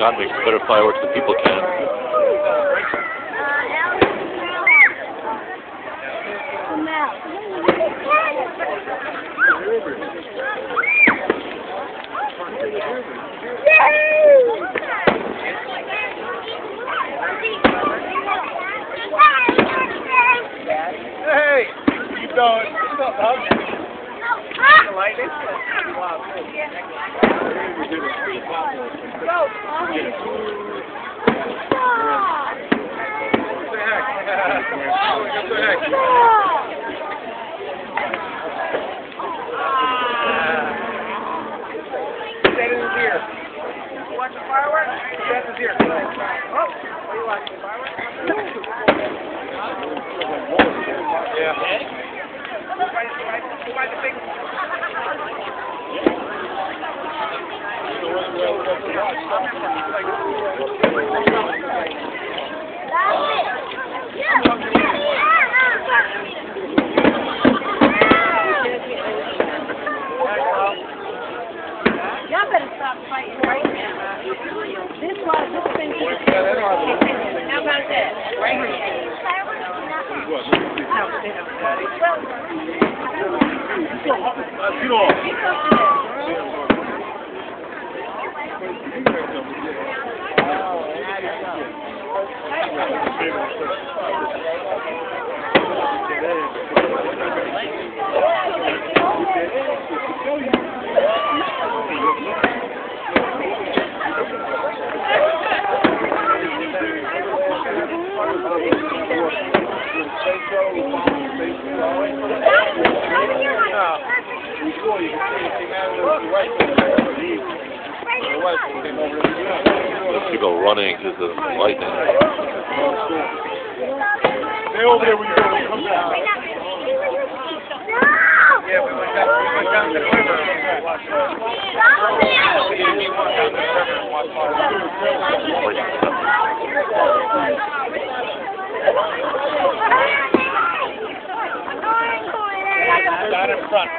God makes better fireworks than people can. Hey! Keep going. Keep up, Bob. You like it? Wow. Go! What the heck? What the heck? Stand in his ear. You watch the fireworks? Stand in his ear. Oh! Are you watching the fireworks? Yeah. Right the big Y'all better stop fighting right now. This thing is... How about that? Right here. Get off. People running because of lightning. Stay over there when you go. Come down. Yeah, we went down to the river and watched down in front.